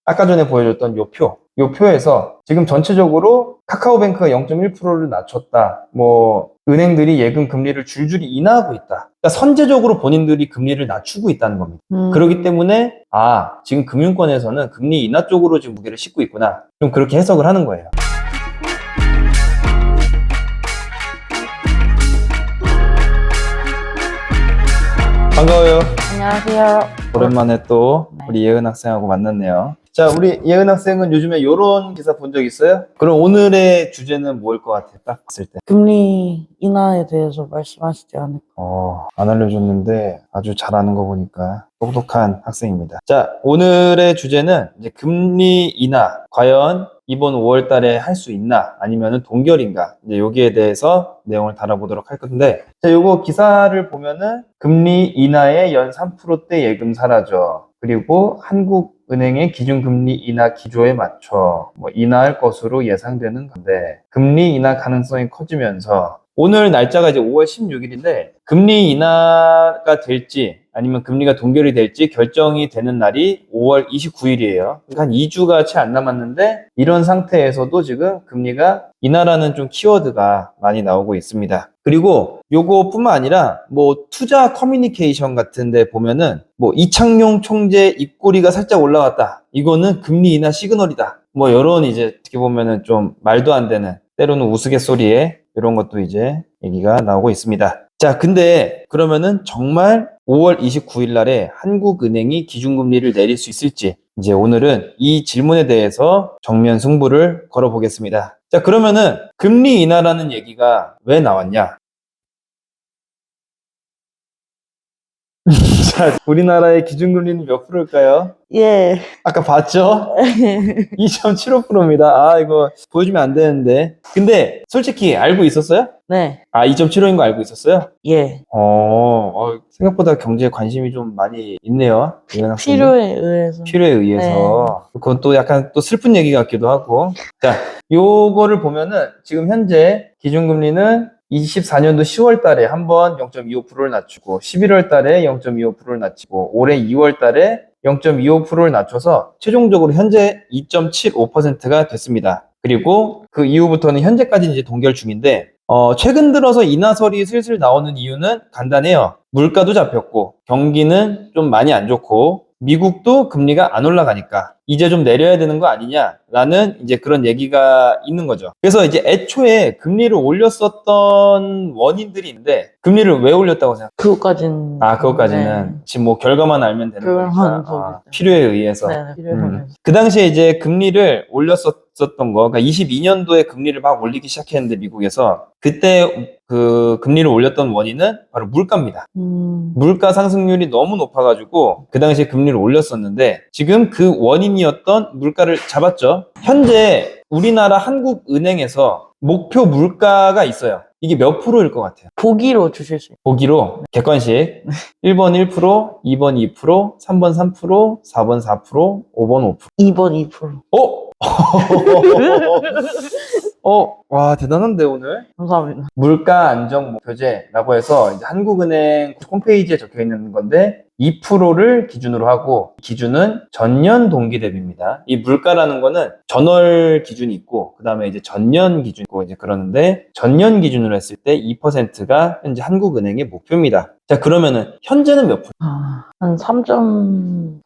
아까 전에 보여줬던 요 표에서 지금 전체적으로 카카오뱅크가 0.1%를 낮췄다. 뭐 은행들이 예금 금리를 줄줄이 인하하고 있다. 그러니까 선제적으로 본인들이 금리를 낮추고 있다는 겁니다. 그렇기 때문에 지금 금융권에서는 금리 인하 쪽으로 지금 무게를 싣고 있구나. 좀 그렇게 해석을 하는 거예요. 반가워요. 안녕하세요. 오랜만에 또 우리 예은 학생하고 만났네요. 자, 우리 예은 학생은 요즘에 요런 기사 본 적 있어요? 그럼 오늘의 주제는 뭐일 것 같아요? 딱 봤을 때. 금리 인하에 대해서 말씀하시지 않을까? 안 알려줬는데 아주 잘하는 거 보니까 똑똑한 학생입니다. 자, 오늘의 주제는 이제 금리 인하. 과연 이번 5월 달에 할 수 있나? 아니면은 동결인가? 이제 여기에 대해서 내용을 다뤄보도록 할 건데, 자, 요거 기사를 보면은 금리 인하에 연 3%대 예금 사라져. 그리고 한국은행의 기준금리 인하 기조에 맞춰 인하할 것으로 예상되는 건데, 금리 인하 가능성이 커지면서 오늘 날짜가 이제 5월 16일인데 금리 인하가 될지 아니면 금리가 동결이 될지 결정이 되는 날이 5월 29일이에요. 그러니까 한 2주가 채 안 남았는데 이런 상태에서도 지금 금리가 인하라는 좀 키워드가 많이 나오고 있습니다. 그리고 요거뿐만 아니라 뭐 투자 커뮤니케이션 같은 데 보면은 뭐 이창용 총재 입꼬리가 살짝 올라왔다. 이거는 금리 인하 시그널이다. 뭐 이런 이제 어떻게 보면은 좀 말도 안 되는 때로는 우스갯소리에 이런 것도 이제 얘기가 나오고 있습니다. 자, 근데 그러면은 정말 5월 29일 날에 한국은행이 기준금리를 내릴 수 있을지 이제 오늘은 이 질문에 대해서 정면 승부를 걸어보겠습니다. 자, 그러면은 금리 인하라는 얘기가 왜 나왔냐? 자, 우리나라의 기준금리는 몇 프로일까요? 예. 아까 봤죠? 2.75%입니다. 이거 보여주면 안 되는데. 근데 솔직히 알고 있었어요? 네. 2.75인 거 알고 있었어요? 예. 생각보다 경제에 관심이 좀 많이 있네요. 이런 학생이. 필요에 의해서. 필요에 의해서. 그건 또 약간 또 슬픈 얘기 같기도 하고. 자, 요거를 보면은 지금 현재 기준금리는 24년도 10월 달에 한번 0.25%를 낮추고 11월 달에 0.25%를 낮추고 올해 2월 달에 0.25%를 낮춰서 최종적으로 현재 2.75%가 됐습니다. 그리고 그 이후부터는 현재까지 이제 동결 중인데 최근 들어서 인하설이 슬슬 나오는 이유는 간단해요. 물가도 잡혔고 경기는 좀 많이 안 좋고 미국도 금리가 안 올라가니까 이제 좀 내려야 되는 거 아니냐라는 이제 그런 얘기가 있는 거죠. 그래서 이제 애초에 금리를 올렸었던 원인들이 있는데 금리를 왜 올렸다고 생각해요? 그것까지는. 그것까지는 네. 지금 뭐 결과만 알면 되는 결과만 거니까 필요에 의해서. 네, 필요에 의해서. 그 당시에 이제 금리를 올렸었던 거, 그러니까 22년도에 금리를 막 올리기 시작했는데 미국에서 그때 그 금리를 올렸던 원인은 바로 물가입니다. 물가 상승률이 너무 높아가지고 그 당시에 금리를 올렸었는데 지금 그 원인이었던 물가를 잡았죠. 현재 우리나라 한국은행에서 목표 물가가 있어요. 이게 몇 프로일 것 같아요? 보기로 주실 수 있어요. 보기로 객관식 1번 1%, 2번 2%, 3번 3%, 4번 4%, 5번 5%. 2번 2%. 와, 대단한데, 오늘? 감사합니다. 물가 안정 목표제라고 해서 이제 한국은행 홈페이지에 적혀 있는 건데 2%를 기준으로 하고 기준은 전년 동기 대비입니다. 이 물가라는 거는 전월 기준이 있고 그다음에 이제 전년 기준이 있고 이제 그러는데 전년 기준으로 했을 때 2%가 현재 한국은행의 목표입니다. 자, 그러면은 현재는 몇 프로? 한 3.8%.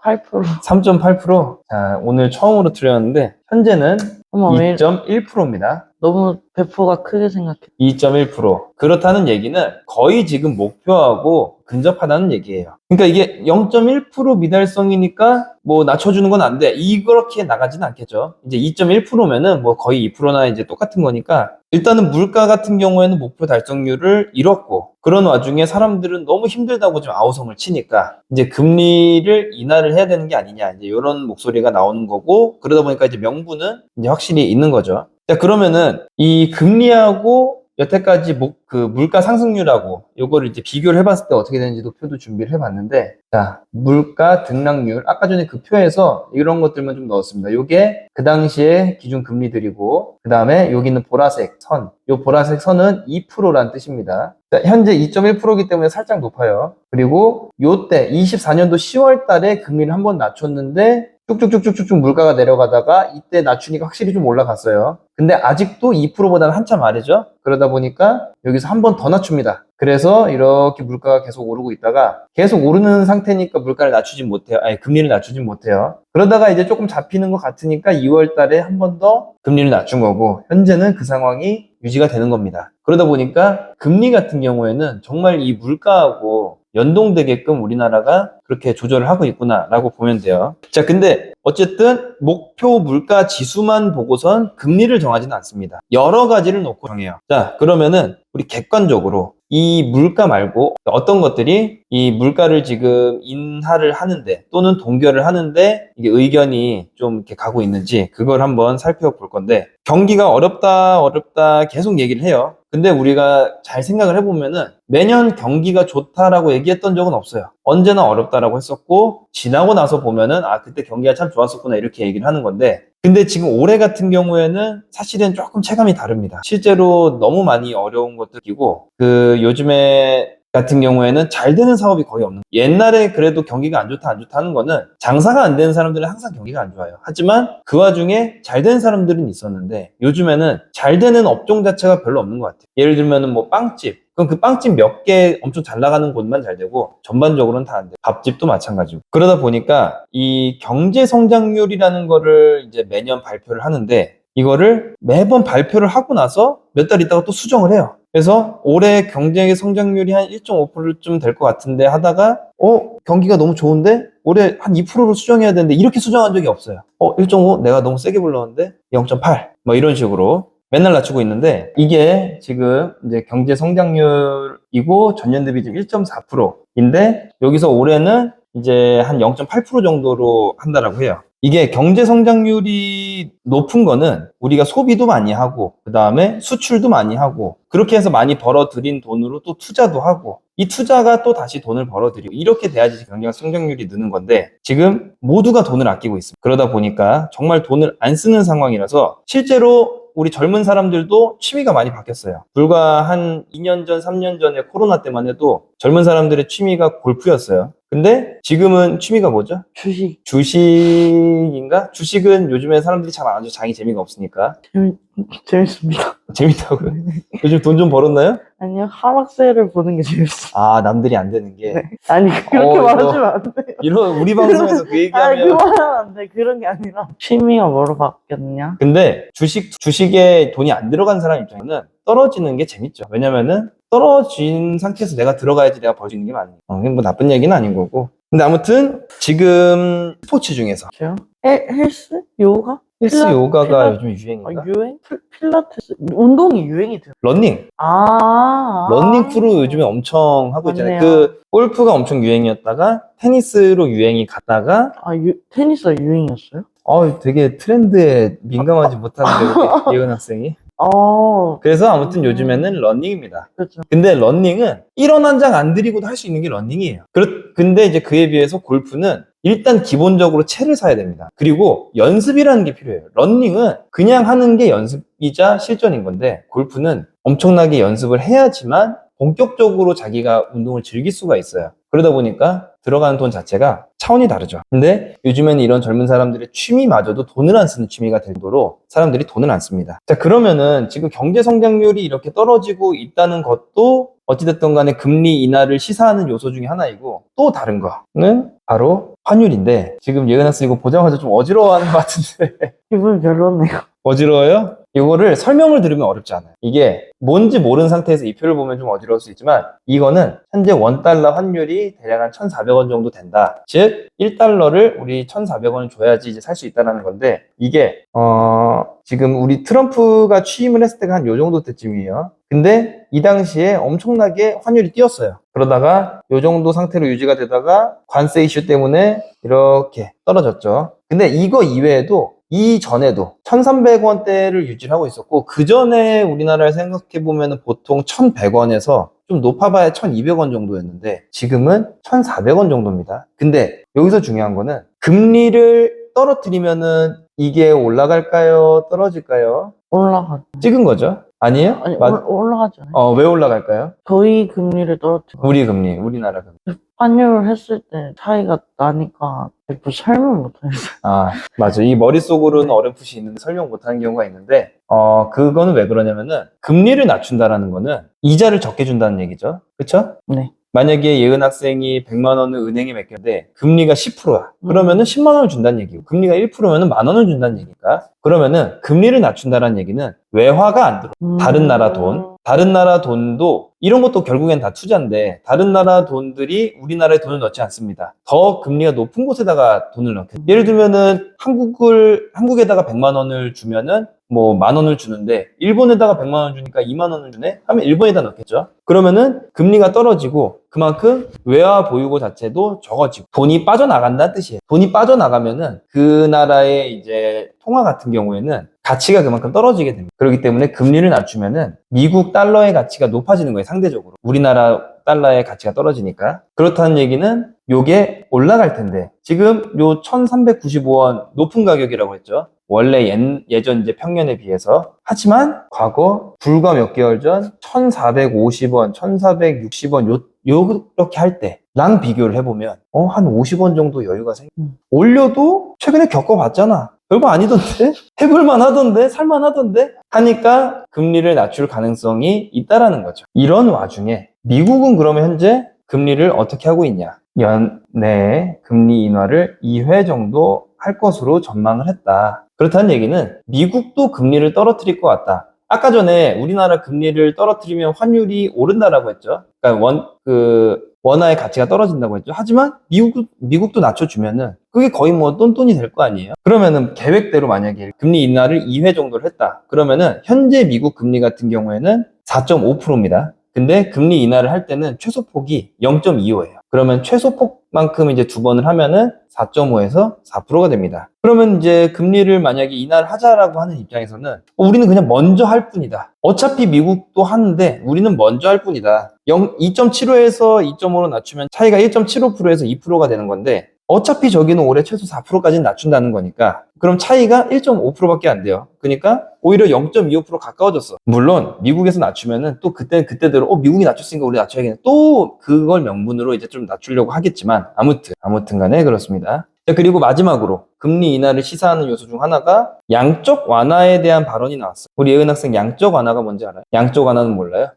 3.8%? 자, 오늘 처음으로 틀렸는데 현재는 어머, 왜 2.1%입니다. 너무 배포가 크게 생각해. 2.1%. 그렇다는 얘기는 거의 지금 목표하고 근접하다는 얘기예요. 그러니까 이게 0.1% 미달성이니까 뭐 낮춰주는 건 안 돼. 이렇게 나가지는 않겠죠. 이제 2.1%면은 뭐 거의 2%나 이제 똑같은 거니까 일단은 물가 같은 경우에는 목표 달성률을 잃었고 그런 와중에 사람들은 너무 힘들다고 지금 아우성을 치니까 이제 금리를 인하를 해야 되는 게 아니냐 이제 이런 목소리가 나오는 거고 그러다 보니까 이제 명분은 이제 확실히 있는 거죠. 자, 그러면은 이 금리하고 여태까지 물가 상승률하고 요거를 이제 비교를 해봤을 때 어떻게 되는지도 표도 준비를 해봤는데 자, 물가 등락률 아까 전에 그 표에서 이런 것들만 좀 넣었습니다. 요게 그 당시에 기준 금리들이고 그 다음에 여기 있는 보라색 선, 요 보라색 선은 2%란 뜻입니다. 자, 현재 2.1%이기 때문에 살짝 높아요. 그리고 요때 24년도 10월 달에 금리를 한번 낮췄는데 쭉쭉쭉쭉쭉 물가가 내려가다가 이때 낮추니까 확실히 좀 올라갔어요. 근데 아직도 2%보다는 한참 아래죠. 그러다 보니까 여기서 한 번 더 낮춥니다. 그래서 이렇게 물가가 계속 오르고 있다가 계속 오르는 상태니까 물가를 낮추진 못해요. 아니, 금리를 낮추진 못해요. 그러다가 이제 조금 잡히는 것 같으니까 2월 달에 한 번 더 금리를 낮춘 거고, 현재는 그 상황이 유지가 되는 겁니다. 그러다 보니까 금리 같은 경우에는 정말 이 물가하고 연동되게끔 우리나라가 그렇게 조절을 하고 있구나라고 보면 돼요. 자, 근데 어쨌든 목표 물가 지수만 보고선 금리를 정하지는 않습니다. 여러 가지를 놓고 정해요. 자, 그러면은 우리 객관적으로 이 물가 말고 어떤 것들이 이 물가를 지금 인하를 하는데 또는 동결을 하는데 이게 의견이 좀 이렇게 가고 있는지 그걸 한번 살펴볼 건데, 경기가 어렵다 계속 얘기를 해요. 근데 우리가 잘 생각을 해보면은 매년 경기가 좋다라고 얘기했던 적은 없어요. 언제나 어렵다라고 했었고, 지나고 나서 보면은 그때 경기가 참 좋았었구나 이렇게 얘기를 하는 건데, 근데 지금 올해 같은 경우에는 사실은 조금 체감이 다릅니다. 실제로 너무 많이 어려운 것들이고, 요즘에 같은 경우에는 잘 되는 사업이 거의 없는, 옛날에 그래도 경기가 안 좋다 하는 거는 장사가 안 되는 사람들은 항상 경기가 안 좋아요. 하지만 그 와중에 잘 되는 사람들은 있었는데, 요즘에는 잘 되는 업종 자체가 별로 없는 것 같아요. 예를 들면은 뭐 빵집, 그럼 그 빵집 몇 개 엄청 잘 나가는 곳만 잘 되고 전반적으로는 다 안 돼요. 밥집도 마찬가지고. 그러다 보니까 이 경제 성장률이라는 거를 이제 매년 발표를 하는데, 이거를 매번 발표를 하고 나서 몇 달 있다가 또 수정을 해요. 그래서 올해 경제 성장률이 한 1.5%쯤 될 것 같은데 하다가 경기가 너무 좋은데 올해 한 2%로 수정해야 되는데, 이렇게 수정한 적이 없어요. 1.5 내가 너무 세게 불렀는데 0.8 뭐 이런 식으로 맨날 낮추고 있는데, 이게 지금 이제 경제 성장률이고 전년 대비 지금 1.4%인데 여기서 올해는 이제 한 0.8% 정도로 한다라고 해요. 이게 경제 성장률이 높은 거는 우리가 소비도 많이 하고 그 다음에 수출도 많이 하고 그렇게 해서 많이 벌어들인 돈으로 또 투자도 하고, 이 투자가 또 다시 돈을 벌어들이고, 이렇게 돼야지 경제 성장률이 느는 건데, 지금 모두가 돈을 아끼고 있습니다. 그러다 보니까 정말 돈을 안 쓰는 상황이라서 실제로 우리 젊은 사람들도 취미가 많이 바뀌었어요. 불과 한 2년 전, 3년 전에 코로나 때만 해도 젊은 사람들의 취미가 골프였어요. 근데 지금은 취미가 뭐죠? 주식인가? 주식은 요즘에 사람들이 잘 안 하죠. 장이 재미가 없으니까. 재밌습니다. 재밌다고요? 요즘 돈 좀 벌었나요? 아니요, 하락세를 보는 게 재밌어요. 남들이 안 되는 게. 네. 아니, 그렇게 이거- 말하시면 안 돼요. 이런 우리 방송에서 그 아니, 얘기하면. 그 말하면 안 돼. 그런 게 아니라. 취미가 뭐로 바뀌었냐? 근데 주식에 돈이 안 들어간 사람 입장에는 떨어지는 게 재밌죠. 왜냐면은 떨어진 상태에서 내가 들어가야지 내가 벌 수 있는 게 맞는 거예요. 이게 뭐 나쁜 얘기는 아닌 거고. 근데 아무튼 지금 스포츠 중에서 저요? 헬스? 요가? 헬스 요가가 필라- 요즘 유행인가? 유행? 필라테스? 운동이 유행이 돼요. 러닝 러닝 크루 요즘에 엄청 하고 있잖아요. 맞네요. 골프가 엄청 유행이었다가 테니스로 유행이 갔다가, 테니스가 유행이었어요? 되게 트렌드에 민감하지 못하는데 우리 예은 학생이. 그래서 아무튼 요즘에는 러닝입니다. 그렇죠. 근데 러닝은 1원 한 장 안 들이고도 할 수 있는 게 러닝이에요. 근데 이제 그에 비해서 골프는 일단 기본적으로 채를 사야 됩니다. 그리고 연습이라는 게 필요해요. 러닝은 그냥 하는 게 연습이자 실전인 건데, 골프는 엄청나게 연습을 해야지만 본격적으로 자기가 운동을 즐길 수가 있어요. 그러다 보니까 들어가는 돈 자체가 차원이 다르죠. 근데 요즘에는 이런 젊은 사람들의 취미마저도 돈을 안 쓰는 취미가 될 정도로 사람들이 돈을 안 씁니다. 자, 그러면은 지금 경제 성장률이 이렇게 떨어지고 있다는 것도 어찌됐든 간에 금리 인하를 시사하는 요소 중에 하나이고, 또 다른 거는 바로 환율인데, 지금 예은 학생 이거 보자마자 좀 어지러워하는 것 같은데. 기분이 별로네요. 어지러워요? 이거를 설명을 들으면 어렵지 않아요. 이게 뭔지 모르는 상태에서 이 표를 보면 좀 어지러울 수 있지만, 이거는 현재 원달러 환율이 대략 한 1,400원 정도 된다. 즉 1달러를 우리 1,400원을 줘야지 이제 살 수 있다는 건데, 이게 지금 우리 트럼프가 취임을 했을 때가 한 요 정도 때쯤이에요. 근데 이 당시에 엄청나게 환율이 뛰었어요. 그러다가 요 정도 상태로 유지가 되다가 관세 이슈 때문에 이렇게 떨어졌죠. 근데 이거 이외에도 이전에도 1,300원대를 유지를 하고 있었고, 그 전에 우리나라를 생각해보면 보통 1,100원에서 좀 높아봐야 1,200원 정도였는데 지금은 1,400원 정도입니다. 근데 여기서 중요한 거는 금리를 떨어뜨리면은 이게 올라갈까요? 떨어질까요? 올라가죠. 찍은 거죠? 아니에요? 아니, 올라가잖아요. 왜 올라갈까요? 저희 금리를 떨어뜨려. 우리 금리, 우리나라 금리. 환율 했을 때 차이가 나니까 뭐 설명 못하겠어요. 아, 맞아. 이 머릿속으로는 어렴풋이 있는데 설명 못하는 경우가 있는데, 그거는 왜 그러냐면은, 금리를 낮춘다라는 거는 이자를 적게 준다는 얘기죠. 그쵸? 네. 만약에 예은 학생이 100만 원을 은행에 맡겼는데, 금리가 10%야. 그러면은 10만 원을 준다는 얘기고, 금리가 1%면은 만 원을 준다는 얘기니까. 그러면은, 금리를 낮춘다는 얘기는 외화가 안 들어. 다른 나라 돈. 다른 나라 돈도 이런 것도 결국엔 다 투자인데 다른 나라 돈들이 우리나라에 돈을 넣지 않습니다. 더 금리가 높은 곳에다가 돈을 넣게. 예를 들면은 한국에다가 100만 원을 주면은 뭐 만 원을 주는데 일본에다가 100만 원 주니까 2만 원을 주네? 하면 일본에다 넣겠죠. 그러면은 금리가 떨어지고 그만큼 외화 보유고 자체도 적어지고 돈이 빠져나간다는 뜻이에요. 돈이 빠져나가면은 그 나라의 이제 통화 같은 경우에는 가치가 그만큼 떨어지게 됩니다. 그렇기 때문에 금리를 낮추면은 미국 달러의 가치가 높아지는 거예요, 상대적으로. 우리나라 달러의 가치가 떨어지니까. 그렇다는 얘기는 요게 올라갈 텐데 지금 요 1395원 높은 가격이라고 했죠. 원래 예전 이제 평년에 비해서. 하지만 과거 불과 몇 개월 전 1450원, 1460원 요렇게 할 때랑 비교를 해보면 한 50원 정도 여유가 올려도 최근에 겪어봤잖아. 별거 아니던데? 해볼만 하던데? 살만 하던데? 하니까 금리를 낮출 가능성이 있다라는 거죠. 이런 와중에 미국은 그러면 현재 금리를 어떻게 하고 있냐? 연내에 금리 인하를 2회 정도 할 것으로 전망을 했다. 그렇다는 얘기는 미국도 금리를 떨어뜨릴 것 같다. 아까 전에 우리나라 금리를 떨어뜨리면 환율이 오른다라고 했죠. 그러니까 원화의 가치가 떨어진다고 했죠. 하지만 미국도 낮춰주면은 그게 거의 뭐 똔똔이 될 거 아니에요. 그러면은 계획대로 만약에 금리 인하를 2회 정도를 했다. 그러면은 현재 미국 금리 같은 경우에는 4.5%입니다. 근데 금리 인하를 할 때는 최소폭이 0.25예요. 그러면 최소폭만큼 이제 두 번을 하면은 4.5에서 4%가 됩니다. 그러면 이제 금리를 만약에 인하를 하자라고 하는 입장에서는 우리는 그냥 먼저 할 뿐이다. 어차피 미국도 하는데 우리는 먼저 할 뿐이다. 2.75에서 2.5로 낮추면 차이가 1.75%에서 2%가 되는 건데 어차피 저기는 올해 최소 4%까지는 낮춘다는 거니까 그럼 차이가 1.5%밖에 안 돼요. 그러니까 오히려 0.25% 가까워졌어. 물론 미국에서 낮추면은 또 그때대로 미국이 낮췄으니까 우리 낮춰야겠네. 또 그걸 명분으로 이제 좀 낮추려고 하겠지만 아무튼 간에 그렇습니다. 자, 그리고 마지막으로 금리 인하를 시사하는 요소 중 하나가 양적 완화에 대한 발언이 나왔어요. 우리 예은 학생 양적 완화가 뭔지 알아요? 양적 완화는 몰라요?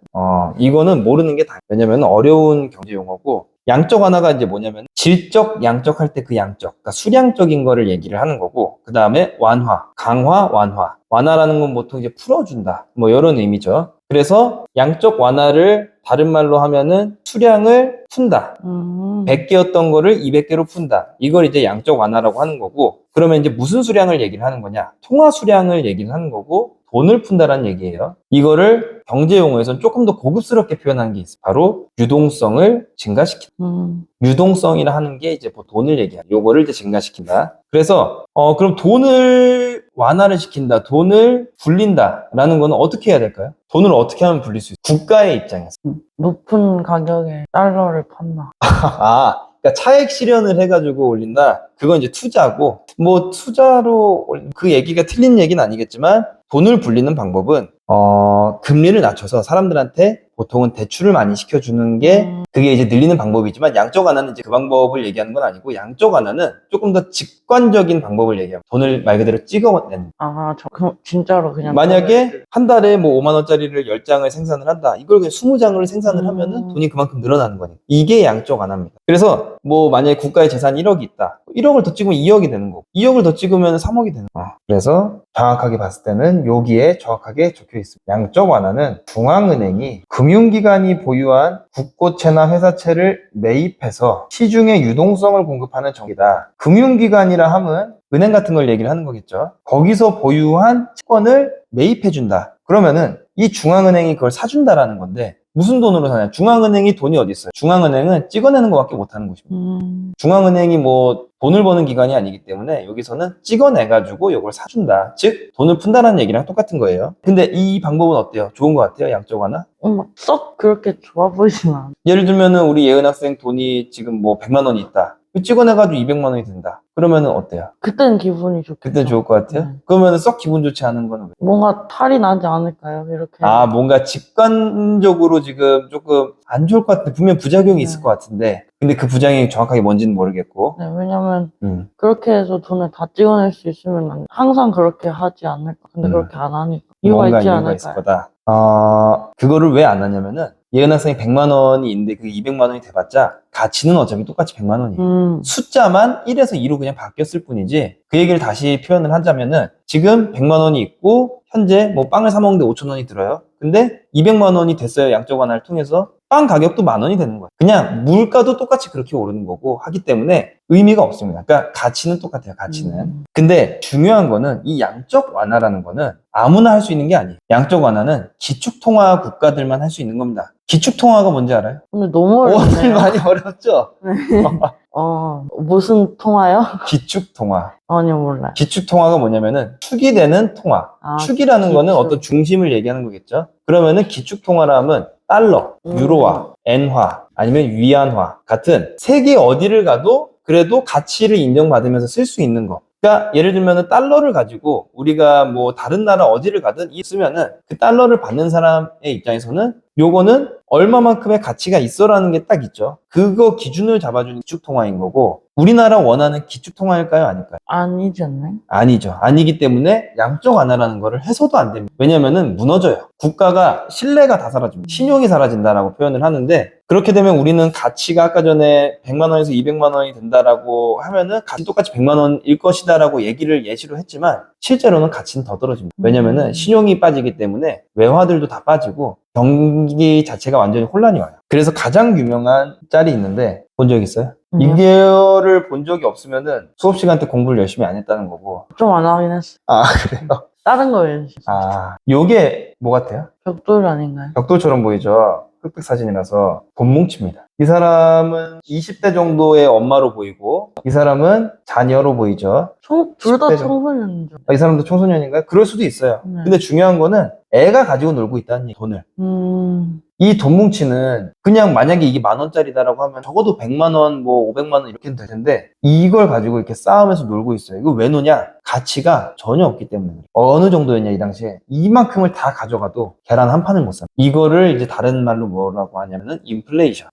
이거는 모르는 게 다예요. 왜냐면 어려운 경제 용어고 양적 완화가 이제 뭐냐면 질적, 양적 할 때 그 양적, 그러니까 수량적인 거를 얘기를 하는 거고 그 다음에 완화, 강화, 완화. 완화라는 건 보통 이제 풀어준다. 뭐 이런 의미죠. 그래서 양적 완화를 다른 말로 하면은 수량을 푼다. 100개였던 거를 200개로 푼다. 이걸 이제 양적 완화라고 하는 거고 그러면 이제 무슨 수량을 얘기를 하는 거냐? 통화 수량을 얘기를 하는 거고 돈을 푼다라는 얘기예요. 이거를 경제 용어에서는 조금 더 고급스럽게 표현한 게 있어요. 바로 유동성을 증가시킨다. 유동성이라 하는 게 이제 뭐 돈을 얘기하는 요거를 이제 증가시킨다. 그래서 그럼 돈을 완화를 시킨다, 돈을 불린다라는 거는 어떻게 해야 될까요? 돈을 어떻게 하면 불릴 수 있어요? 국가의 입장에서. 높은 가격에 달러를 판다. 그러니까 차액 실현을 해가지고 올린다. 그건 이제 투자고, 뭐 투자로 그 얘기가 틀린 얘기는 아니겠지만 돈을 불리는 방법은 금리를 낮춰서 사람들한테 보통은 대출을 많이 시켜주는 게 그게 이제 늘리는 방법이지만 양적 완화는 이제 그 방법을 얘기하는 건 아니고 양적 완화는 조금 더 직관적인 방법을 얘기합니다. 돈을 말 그대로 찍어내는. 진짜로 그냥 만약에 한 달에 뭐 5만 원짜리를 10장을 생산을 한다. 이걸 그냥 20장을 생산을 하면은 돈이 그만큼 늘어나는 거니까. 이게 양적 완화입니다. 그래서 뭐 만약에 국가의 재산이 1억이 있다. 1억을 더 찍으면 2억이 되는 거고 2억을 더 찍으면 3억이 되는 거고. 그래서 정확하게 봤을 때는 여기에 정확하게 적혀 있습니다. 양적 완화는 중앙은행이 금융기관이 보유한 국고채나 회사채를 매입해서 시중에 유동성을 공급하는 정기다. 금융기관이라 함은 은행 같은 걸 얘기를 하는 거겠죠. 거기서 보유한 채권을 매입해준다. 그러면은 이 중앙은행이 그걸 사준다라는 건데 무슨 돈으로 사냐? 중앙은행이 돈이 어디 있어요? 중앙은행은 찍어내는 것밖에 못하는 곳입니다. 중앙은행이 뭐 돈을 버는 기관이 아니기 때문에 여기서는 찍어내가지고 이걸 사준다. 즉 돈을 푼다라는 얘기랑 똑같은 거예요. 근데 이 방법은 어때요? 좋은 것 같아요? 양적 완화? 썩 그렇게 좋아 보이진 않아. 예를 들면은 우리 예은 학생 돈이 지금 뭐 100만 원이 있다. 찍어내가지고 200만 원이 든다. 그러면은 어때요? 그때는 기분이 좋겠죠. 그때 좋을 것 같아요? 네. 그러면은 썩 기분 좋지 않은 거는 왜? 뭔가 탈이 나지 않을까요? 이렇게. 아, 뭔가 직관적으로 지금 조금 안 좋을 것 같은데, 분명 부작용이 있을 것 같은데, 근데 그 부작용이 정확하게 뭔지는 모르겠고. 네, 왜냐면 그렇게 해서 돈을 다 찍어낼 수 있으면 항상 그렇게 하지 않을까. 근데 그렇게 안 하니까 이유가 뭔가 있지 이유가 있을 않을까요? 거다. 그거를 왜 안 하냐면은, 예은 학생이 100만 원이 있는데 그 200만 원이 돼봤자 가치는 어차피 똑같이 100만 원이에요. 숫자만 1에서 2로 그냥 바뀌었을 뿐이지, 그 얘기를 다시 표현을 하자면은 지금 100만 원이 있고 현재 뭐 빵을 사 먹는데 5천 원이 들어요. 근데 200만 원이 됐어요. 양적 완화를 통해서. 빵 가격도 10,000원이 되는 거예요. 그냥 물가도 똑같이 그렇게 오르는 거고 하기 때문에 의미가 없습니다. 그러니까 가치는 똑같아요. 가치는. 근데 중요한 거는 이 양적 완화라는 거는 아무나 할 수 있는 게 아니에요. 양적 완화는 기축통화 국가들만 할 수 있는 겁니다. 기축통화가 뭔지 알아요? 근데 너무 오늘 어렵네요. 많이 어렵죠? 무슨 통화요? 기축통화. 아니요, 몰라요. 기축통화가 뭐냐면은 축이 되는 통화. 아, 축이라는 거는 기축. 어떤 중심을 얘기하는 거겠죠. 그러면은 기축통화라 하면 달러, 유로화, 엔화, 아니면 위안화 같은 세계 어디를 가도 그래도 가치를 인정받으면서 쓸 수 있는 거. 그러니까 예를 들면은 달러를 가지고 우리가 뭐 다른 나라 어디를 가든 쓰면은 그 달러를 받는 사람의 입장에서는 요거는 얼마만큼의 가치가 있어라는 게 딱 있죠. 그거 기준을 잡아주는 기축통화인 거고, 우리나라 원하는 기축통화일까요? 아닐까요? 아니지 않나요? 아니죠. 아니기 때문에 양적 완화라는 거를 해서도 안 됩니다. 왜냐면은 무너져요. 국가가 신뢰가 다 사라집니다. 신용이 사라진다라고 표현을 하는데, 그렇게 되면 우리는 가치가 아까 전에 100만 원에서 200만 원이 된다라고 하면은 가치 똑같이 100만 원일 것이다라고 얘기를 예시로 했지만 실제로는 가치는 더 떨어집니다. 왜냐면은 신용이 빠지기 때문에 외화들도 다 빠지고 경기 자체가 완전히 혼란이 와요. 그래서 가장 유명한 짤이 있는데 본 적 있어요? 이거를 본 적이 없으면은 수업 시간 때 공부를 열심히 안 했다는 거고. 좀 안 하긴 했어. 아, 그래요? 다른 거 연습. 요게 뭐 같아요? 벽돌 아닌가요? 벽돌처럼 보이죠? 흑백 사진이라서 돈 뭉칩니다. 이 사람은 20대 정도의 엄마로 보이고 이 사람은 자녀로 보이죠. 둘 다 10대 청소년이죠. 이 사람도 청소년인가요? 그럴 수도 있어요. 네. 근데 중요한 거는 애가 가지고 놀고 있다는 얘기, 돈을. 이 돈 뭉치는 그냥 만약에 이게 10,000원짜리다라고 하면 적어도 100만 원, 뭐 500만 원 이렇게는 될 텐데 이걸 가지고 이렇게 싸우면서 놀고 있어요. 이거 왜 노냐? 가치가 전혀 없기 때문에. 어느 정도였냐 이 당시에? 이만큼을 다 가져가도 계란 한 판을 못 사. 이거를 이제 다른 말로 뭐라고 하냐면은 인플레이션.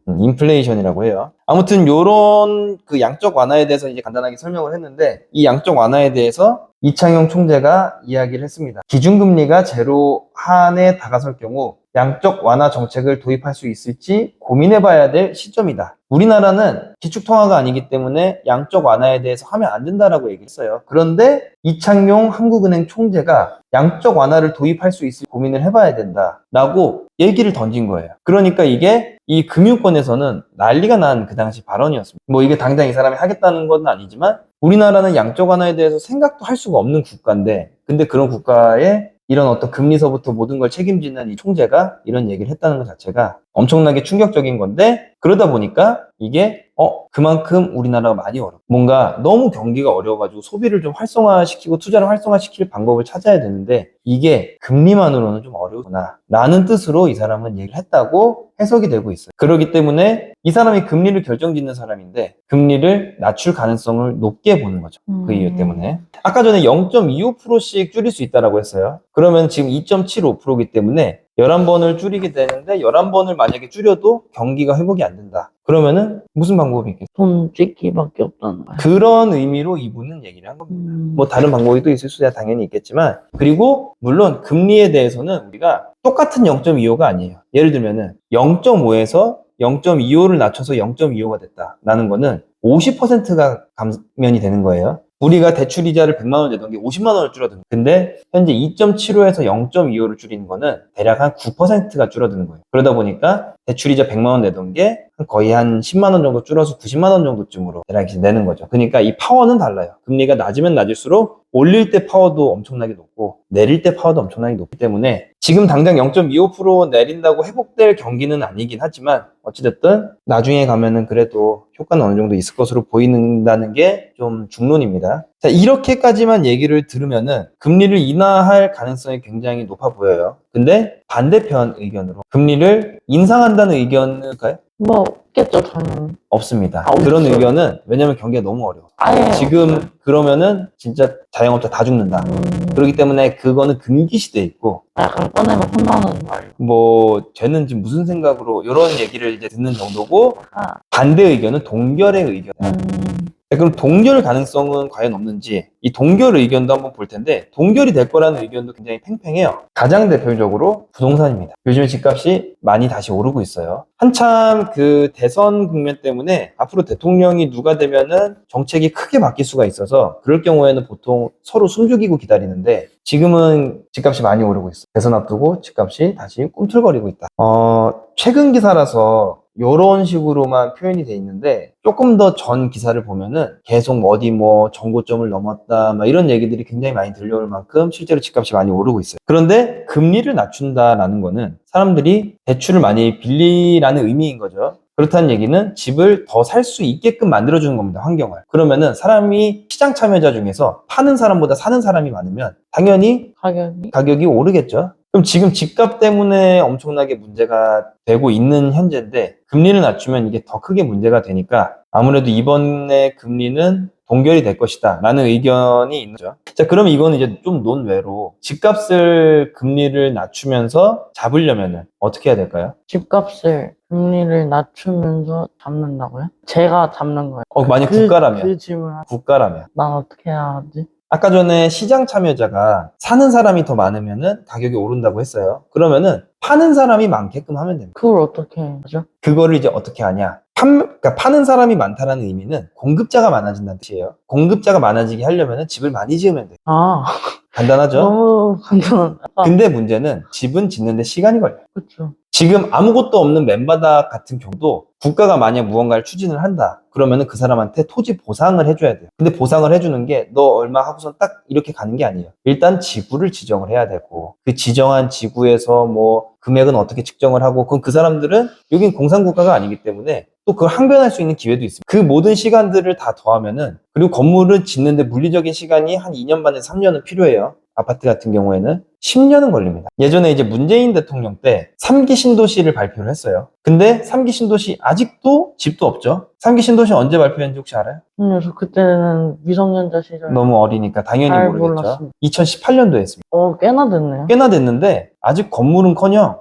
인플레이션이라고 해요. 아무튼 요런 그 양적 완화에 대해서 이제 간단하게 설명을 했는데, 이 양적 완화에 대해서 이창용 총재가 이야기를 했습니다. 기준금리가 제로 한에 다가설 경우 양적 완화 정책을 도입할 수 있을지 고민해봐야 될 시점이다. 우리나라는 기축통화가 아니기 때문에 양적 완화에 대해서 하면 안 된다라고 얘기했어요. 그런데 이창용 한국은행 총재가 양적 완화를 도입할 수 있을 고민을 해봐야 된다라고 얘기를 던진 거예요. 그러니까 이게 이 금융권에서는 난리가 난 그 당시 발언이었습니다. 뭐 이게 당장 이 사람이 하겠다는 건 아니지만 우리나라는 양적 완화에 대해서 생각도 할 수가 없는 국가인데, 근데 그런 국가에 이런 어떤 금리서부터 모든 걸 책임지는 이 총재가 이런 얘기를 했다는 것 자체가 엄청나게 충격적인 건데, 그러다 보니까 이게 그만큼 우리나라가 많이 어렵고 뭔가 너무 경기가 어려워가지고 소비를 좀 활성화시키고 투자를 활성화시킬 방법을 찾아야 되는데 이게 금리만으로는 좀 어려우구나 라는 뜻으로 이 사람은 얘기를 했다고 해석이 되고 있어요. 그렇기 때문에 이 사람이 금리를 결정짓는 사람인데 금리를 낮출 가능성을 높게 보는 거죠. 그 이유 때문에. 아까 전에 0.25%씩 줄일 수 있다고 했어요. 그러면 지금 2.75%이기 때문에 11번을 줄이게 되는데 11번을 만약에 줄여도 경기가 회복이 안 된다. 그러면은 무슨 방법이 있겠어요? 돈 찍기밖에 없다는 거예요. 그런 의미로 이분은 얘기를 한 겁니다. 뭐 다른 방법이 또 있을 수야 당연히 있겠지만, 그리고 물론 금리에 대해서는 우리가 똑같은 0.25가 아니에요. 예를 들면은 0.5에서 0.25를 낮춰서 0.25가 됐다라는 거는 50%가 감면이 되는 거예요. 우리가 대출 이자를 100만 원 내던 게 50만 원을 줄어드는 거예요. 근데 현재 2.75에서 0.25를 줄이는 거는 대략 한 9%가 줄어드는 거예요. 그러다 보니까 대출 이자 100만 원 내던 게 거의 한 10만 원 정도 줄어서 90만 원 정도쯤으로 대략 내는 거죠. 그러니까 이 파워는 달라요. 금리가 낮으면 낮을수록 올릴 때 파워도 엄청나게 높고 내릴 때 파워도 엄청나게 높기 때문에 지금 당장 0.25% 내린다고 회복될 경기는 아니긴 하지만 어찌됐든 나중에 가면은 그래도 효과는 어느 정도 있을 것으로 보인다는 게 좀 중론입니다. 자, 이렇게까지만 얘기를 들으면은 금리를 인하할 가능성이 굉장히 높아 보여요. 근데 반대편 의견으로 금리를 인상한다는 의견일까요? 뭐 없겠죠 당연히. 없습니다. 아, 그런 없어요. 의견은 왜냐면 경기가 너무 어려워. 아예 지금 없어요. 그러면은 진짜 자영업자 다 죽는다. 그렇기 때문에 그거는 금기시돼 있고, 약간 꺼내면 혼나는 말. 뭐 쟤는 지금 무슨 생각으로 이런 얘기를 이제 듣는 정도고, 아, 반대 의견은 동결의 의견이야. 그럼 동결 가능성은 과연 없는지, 이 동결 의견도 한번 볼 텐데, 동결이 될 거라는 의견도 굉장히 팽팽해요. 가장 대표적으로 부동산입니다. 요즘 집값이 많이 다시 오르고 있어요. 한참 그 대선 국면 때문에 앞으로 대통령이 누가 되면은 정책이 크게 바뀔 수가 있어서, 그럴 경우에는 보통 서로 숨죽이고 기다리는데, 지금은 집값이 많이 오르고 있어요. 대선 앞두고 집값이 다시 꿈틀거리고 있다. 최근 기사라서 요런 식으로만 표현이 돼 있는데, 조금 더 전 기사를 보면은 계속 어디 뭐 정고점을 넘었다 막 이런 얘기들이 굉장히 많이 들려올 만큼 실제로 집값이 많이 오르고 있어요. 그런데 금리를 낮춘다라는 거는 사람들이 대출을 많이 빌리라는 의미인 거죠. 그렇다는 얘기는 집을 더 살 수 있게끔 만들어주는 겁니다, 환경을. 그러면은 사람이 시장 참여자 중에서 파는 사람보다 사는 사람이 많으면 당연히 가격이 오르겠죠. 그럼 지금 집값 때문에 엄청나게 문제가 되고 있는 현재인데, 금리를 낮추면 이게 더 크게 문제가 되니까 아무래도 이번에 금리는 동결이 될 것이다 라는 의견이 있는 거죠. 자, 그러면 이거는 이제 좀 논외로 집값을 금리를 낮추면서 잡으려면은 어떻게 해야 될까요? 집값을 금리를 낮추면서 잡는다고요? 제가 잡는 거예요. 만약 국가라면. 그 질문 국가라면. 난 어떻게 해야 하지? 아까 전에 시장 참여자가 사는 사람이 더 많으면은 가격이 오른다고 했어요. 그러면은 파는 사람이 많게끔 하면 됩니다. 그걸 어떻게 하죠? 그거를 이제 어떻게 하냐? 그러니까 파는 사람이 많다는 의미는 공급자가 많아진다는 뜻이에요. 공급자가 많아지게 하려면은 집을 많이 지으면 돼요. 아, 간단하죠? 너무 간단하다. 근데 문제는 집은 짓는데 시간이 걸려요. 그렇죠. 지금 아무것도 없는 맨바닥 같은 경우도 국가가 만약 무언가를 추진을 한다. 그러면은 그 사람한테 토지 보상을 해줘야 돼요. 근데 보상을 해주는 게 너 얼마 하고선 딱 이렇게 가는 게 아니에요. 일단 지구를 지정을 해야 되고, 그 지정한 지구에서 뭐 금액은 어떻게 측정을 하고, 그럼 그 사람들은 여긴 공산국가가 아니기 때문에 또 그걸 항변할 수 있는 기회도 있습니다. 그 모든 시간들을 다 더하면은, 그리고 건물을 짓는데 물리적인 시간이 한 2년 반에서 3년은 필요해요. 아파트 같은 경우에는 10년은 걸립니다. 예전에 이제 문재인 대통령 때 3기 신도시를 발표를 했어요. 근데 3기 신도시 아직도 집도 없죠. 3기 신도시 언제 발표했는지 혹시 알아요? 그래서 그때는 미성년자 시절 너무 어리니까 당연히 잘 모르겠죠. 몰랐습니다. 2018년도에 했습니다. 꽤나 됐네요. 꽤나 됐는데 아직 건물은커녕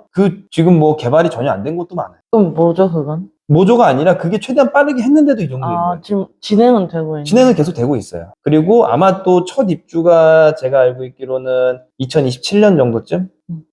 지금 뭐 개발이 전혀 안 된 곳도 많아요. 그럼 뭐죠 그건? 모조가 아니라 그게 최대한 빠르게 했는데도 이 정도인 거예요. 지금 진행은 되고 있는. 진행은 계속 되고 있어요. 그리고 아마 또 첫 입주가 제가 알고 있기로는 2027년 정도쯤?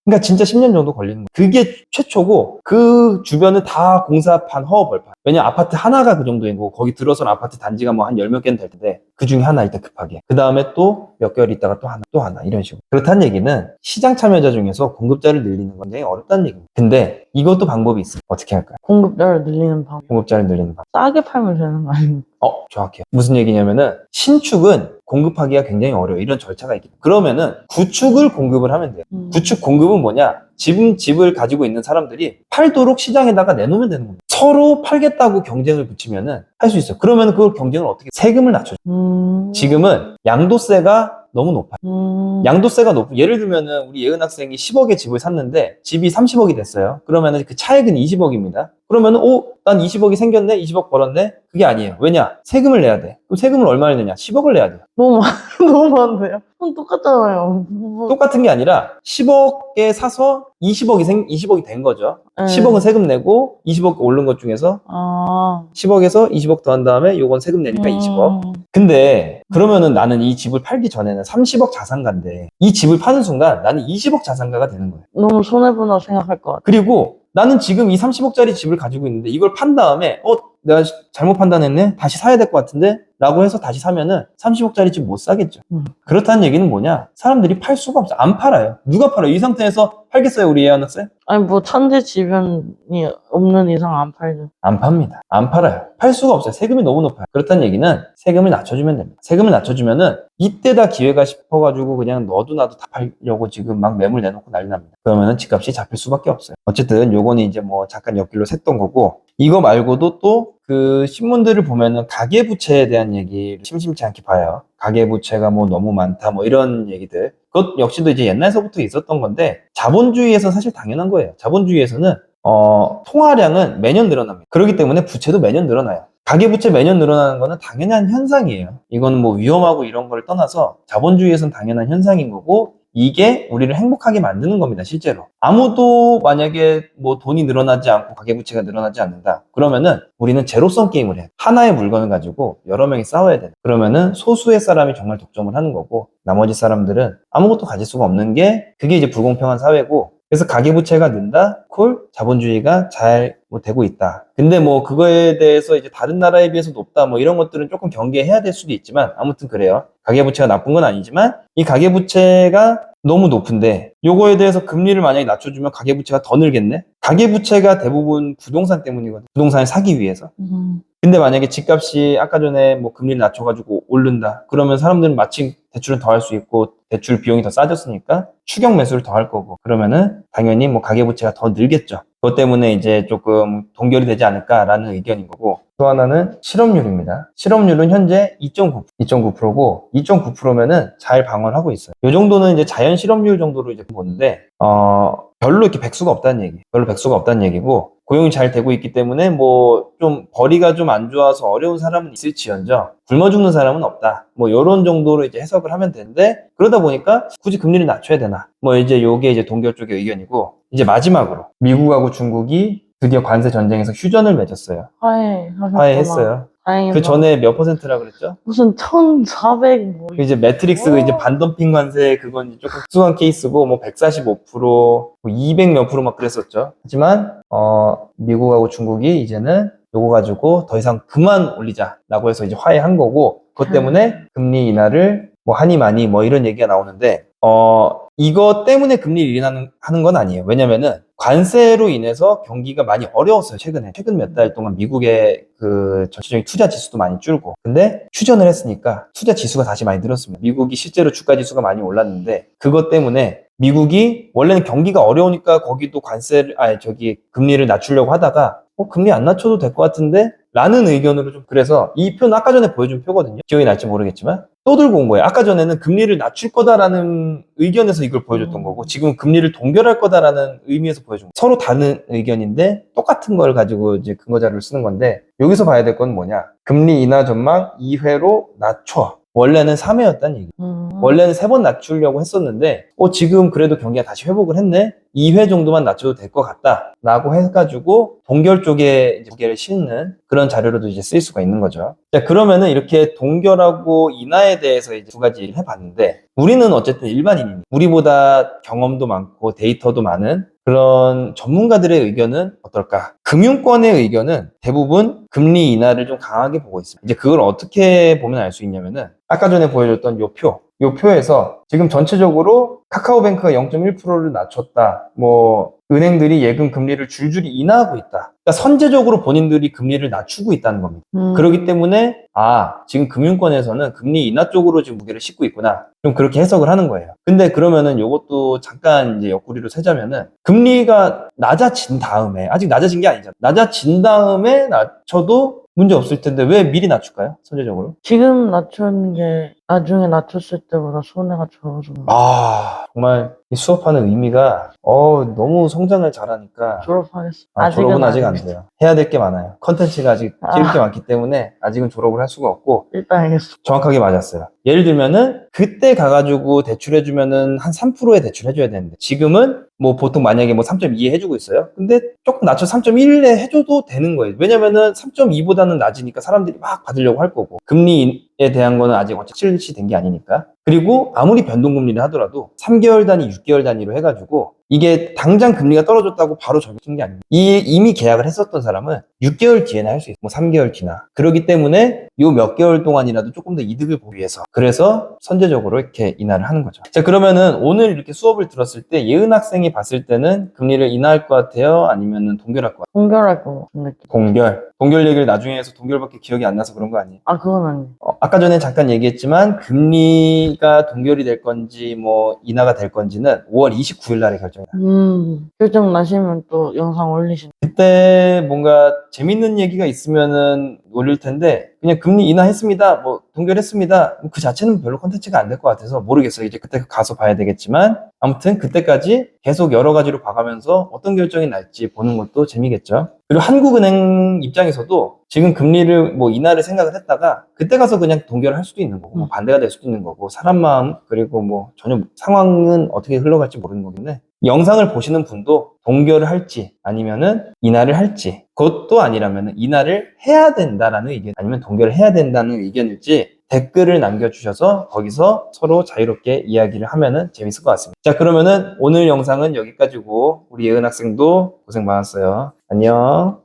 그러니까 진짜 10년 정도 걸리는 거예요. 그게 최초고, 그 주변은 다 공사판, 허허벌판. 왜냐면 아파트 하나가 그 정도인 거고, 거기 들어서는 아파트 단지가 뭐 한 10몇 개는 될 텐데, 그 중에 하나 일단 급하게. 그 다음에 또 몇 개월 있다가 또 하나, 이런 식으로. 그렇다는 얘기는 시장 참여자 중에서 공급자를 늘리는 건 굉장히 어렵다는 얘기입니다. 근데 이것도 방법이 있어요. 어떻게 할까요? 공급자를 늘리는 방법. 공급자를 늘리는 방법. 싸게 팔면 되는 거 아닙니까? 정확해요. 무슨 얘기냐면은, 신축은 공급하기가 굉장히 어려워요. 이런 절차가 있기 때문에. 그러면은 구축을 공급을 하면 돼요. 구축 공급은 뭐냐? 집을 가지고 있는 사람들이 팔도록 시장에다가 내놓으면 되는 겁니다. 서로 팔겠다고 경쟁을 붙이면은 할 수 있어요. 그러면 그걸 경쟁을 어떻게? 세금을 낮춰줘. 지금은 양도세가 너무 높아요. 양도세가 예를 들면은 우리 예은 학생이 10억의 집을 샀는데 집이 30억이 됐어요. 그러면은 그 차액은 20억입니다. 그러면은 난 20억이 생겼네? 20억 벌었네? 그게 아니에요. 왜냐? 세금을 내야 돼. 그럼 세금을 얼마를 내냐? 10억을 내야 돼요. 너무 많은데요? 그럼 똑같잖아요. 똑같은 게 아니라 10억에 사서 20억이 된 거죠. 네. 10억은 세금 내고 20억 오른 것 중에서 10억에서 20억 더한 다음에 요건 세금 내니까 20억. 근데 그러면은 나는 이 집을 팔기 전에는 30억 자산가인데 이 집을 파는 순간 나는 20억 자산가가 되는 거예요. 너무 손해보나 생각할 것 같아요. 그리고 나는 지금 이 30억짜리 집을 가지고 있는데 이걸 판 다음에 내가 잘못 판단했네? 다시 사야 될 것 같은데? 라고 해서 다시 사면은 30억짜리 집 못 사겠죠. 그렇다는 얘기는 뭐냐? 사람들이 팔 수가 없어. 안 팔아요. 누가 팔아요? 이 상태에서 팔겠어요? 우리 예언 학생? 아니 뭐 천재지변이 없는 이상 안 팔죠. 안 팝니다. 안 팔아요. 팔 수가 없어요. 세금이 너무 높아요. 그렇다는 얘기는 세금을 낮춰주면 됩니다. 세금을 낮춰주면은 이때다 기회가 싶어가지고 그냥 너도 나도 다 팔려고 지금 막 매물 내놓고 난리 납니다. 그러면은 집값이 잡힐 수밖에 없어요. 어쨌든 요거는 이제 뭐 잠깐 옆길로 샜던 거고, 이거 말고도 또 그 신문들을 보면은 가계부채에 대한 얘기를 심심치 않게 봐요. 가계부채가 뭐 너무 많다 뭐 이런 얘기들. 그것 역시도 이제 옛날서부터 있었던 건데 자본주의에서 사실 당연한 거예요. 자본주의에서는 통화량은 매년 늘어납니다. 그렇기 때문에 부채도 매년 늘어나요. 가계부채 매년 늘어나는 거는 당연한 현상이에요. 이거는 뭐 위험하고 이런 걸 떠나서 자본주의에서는 당연한 현상인 거고, 이게 우리를 행복하게 만드는 겁니다, 실제로. 아무도 만약에 뭐 돈이 늘어나지 않고 가계부채가 늘어나지 않는다. 그러면은 우리는 제로섬 게임을 해요. 하나의 물건을 가지고 여러 명이 싸워야 돼요. 그러면은 소수의 사람이 정말 독점을 하는 거고, 나머지 사람들은 아무것도 가질 수가 없는 게, 그게 이제 불공평한 사회고, 그래서 가계부채가 는다? 콜? 자본주의가 잘 뭐 되고 있다. 근데 뭐 그거에 대해서 이제 다른 나라에 비해서 높다 뭐 이런 것들은 조금 경계해야 될 수도 있지만, 아무튼 그래요. 가계부채가 나쁜 건 아니지만, 이 가계부채가 너무 높은데 요거에 대해서 금리를 만약에 낮춰주면 가계부채가 더 늘겠네? 가계부채가 대부분 부동산 때문이거든. 부동산을 사기 위해서. 근데 만약에 집값이 아까 전에 뭐 금리를 낮춰가지고 오른다. 그러면 사람들은 마침 대출은 더 할 수 있고 대출 비용이 더 싸졌으니까 추격 매수를 더 할 거고, 그러면은 당연히 뭐 가계부채가 더 늘겠죠. 그것 때문에 이제 조금 동결이 되지 않을까라는 의견인 거고, 또 하나는 실업률입니다. 실업률은 현재 2.9%고 2.9%면은 잘 방어하고 있어요. 이 정도는 이제 자연 실업률 정도로 이제 보는데, 별로 이렇게 백수가 없다는 얘기. 별로 백수가 없다는 얘기고, 고용이 잘 되고 있기 때문에 뭐 좀 벌이가 좀 안 좋아서 어려운 사람은 있을지언정 굶어 죽는 사람은 없다. 뭐 이런 정도로 이제 해석을 하면 되는데, 그러다 보니까 굳이 금리를 낮춰야 되나? 뭐 이제 요게 이제 동결 쪽의 의견이고, 이제 마지막으로 미국하고 중국이 드디어 관세 전쟁에서 휴전을 맺었어요. 화해하셨구나. 화해했어요. 다행이다. 그 전에 몇 퍼센트라 그랬죠? 무슨 1,400 뭐. 이제 매트릭스 이제 반덤핑 관세, 그건 이제 조금 특수한 케이스고, 뭐 145%, 뭐 200 몇 프로 막 그랬었죠. 하지만 미국하고 중국이 이제는 요거 가지고 더 이상 그만 올리자라고 해서 이제 화해한 거고, 그것 때문에 금리 인하를 뭐 하니 마니 뭐 이런 얘기가 나오는데, 이거 때문에 금리를 인하는 건 아니에요. 왜냐면은 관세로 인해서 경기가 많이 어려웠어요, 최근 몇 달 동안 미국의 그 전체적인 투자 지수도 많이 줄고. 근데 휴전을 했으니까 투자 지수가 다시 많이 늘었습니다. 미국이 실제로 주가 지수가 많이 올랐는데, 그것 때문에 미국이 원래는 경기가 어려우니까 거기도 금리를 낮추려고 하다가 금리 안 낮춰도 될 것 같은데? 라는 의견으로 좀, 그래서 이 표는 아까 전에 보여준 표거든요. 기억이 날지 모르겠지만 또 들고 온 거예요. 아까 전에는 금리를 낮출 거다라는 의견에서 이걸 보여줬던 거고, 지금 금리를 동결할 거다라는 의미에서 보여준 거예요. 서로 다른 의견인데 똑같은 걸 가지고 이제 근거 자료를 쓰는 건데, 여기서 봐야 될 건 뭐냐? 금리 인하 전망 2회로 낮춰. 원래는 3회였다는 얘기. 원래는 3번 낮추려고 했었는데, 지금 그래도 경기가 다시 회복을 했네? 2회 정도만 낮춰도 될 것 같다. 라고 해가지고, 동결 쪽에 이제 무게를 싣는 그런 자료로도 이제 쓰일 수가 있는 거죠. 자, 그러면은 이렇게 동결하고 인하에 대해서 이제 두 가지 해봤는데, 우리는 어쨌든 일반인입니다. 우리보다 경험도 많고 데이터도 많은 그런 전문가들의 의견은 어떨까? 금융권의 의견은 대부분 금리 인하를 좀 강하게 보고 있습니다. 이제 그걸 어떻게 보면 알 수 있냐면은, 아까 전에 보여줬던 요 표에서 지금 전체적으로 카카오뱅크가 0.1%를 낮췄다. 뭐 은행들이 예금 금리를 줄줄이 인하하고 있다. 그러니까 선제적으로 본인들이 금리를 낮추고 있다는 겁니다. 그렇기 때문에 지금 금융권에서는 금리 인하 쪽으로 지금 무게를 싣고 있구나. 좀 그렇게 해석을 하는 거예요. 근데 그러면은 요것도 잠깐 이제 옆구리로 세자면은, 금리가 낮아진 다음에, 아직 낮아진 게 아니잖아. 낮아진 다음에 낮춰도 문제 없을 텐데 왜 미리 낮출까요? 선제적으로? 지금 낮추는 게 나중에 낮췄을 때보다 손해가 줄어서. 정말 이 수업하는 의미가 너무 성장을 잘하니까 졸업하겠어. 졸업은 아직 안 돼요. 해야 될 게 많아요. 컨텐츠가 아직 찍을 게 많기 때문에 아직은 졸업을 할 수가 없고. 일단 알겠어. 정확하게 맞았어요. 예를 들면은 그때 가가지고 대출해주면은 한 3%의 대출해줘야 되는데, 지금은 뭐 보통 만약에 뭐 3.2에 해주고 있어요. 근데 조금 낮춰 3.1에 해줘도 되는 거예요. 왜냐면은 3.2보다는 낮으니까 사람들이 막 받으려고 할 거고, 금리에 대한 거는 아직 실시된 게 아니니까. 그리고 아무리 변동금리를 하더라도 3개월 단위, 6개월 단위로 해가지고, 이게 당장 금리가 떨어졌다고 바로 적용된 게 아닙니다. 이미 계약을 했었던 사람은 6개월 뒤에나 할 수 있어요. 뭐 3개월 뒤나. 그렇기 때문에 요 몇 개월 동안이라도 조금 더 이득을 보기 위해서, 그래서 선제적으로 이렇게 인하를 하는 거죠. 자, 그러면은 오늘 이렇게 수업을 들었을 때 예은 학생이 봤을 때는 금리를 인하할 것 같아요? 아니면은 동결할 것 같아요? 동결할 것 같은 느낌. 동결 얘기를 나중에 해서 동결밖에 기억이 안 나서 그런 거 아니에요? 그건 아니에요. 아까 전에 잠깐 얘기했지만, 금리가 동결이 될 건지 뭐 인하가 될 건지는 5월 29일 날에 결정해요. 결정 나시면 또 영상 올리시면. 그때 뭔가 재밌는 얘기가 있으면은 올릴 텐데 그냥 금리 인하했습니다. 뭐 동결했습니다. 그 자체는 별로 콘텐츠가 안 될 것 같아서 모르겠어요. 이제 그때 가서 봐야 되겠지만 아무튼 그때까지 계속 여러 가지로 봐가면서 어떤 결정이 날지 보는 것도 재미겠죠. 그리고 한국은행 입장에서도 지금 금리를 뭐 인하를 생각을 했다가 그때 가서 그냥 동결을 할 수도 있는 거고 뭐 반대가 될 수도 있는 거고 사람 마음 그리고 뭐 전혀 상황은 어떻게 흘러갈지 모르는 거긴데 영상을 보시는 분도 동결을 할지 아니면은 인하를 할지 그것도 아니라면 인하를 해야 된다라는 의견 아니면 동결을 해야 된다는 의견일지 댓글을 남겨주셔서 거기서 서로 자유롭게 이야기를 하면은 재밌을 것 같습니다. 자, 그러면은 오늘 영상은 여기까지고 우리 예은 학생도 고생 많았어요. 안녕.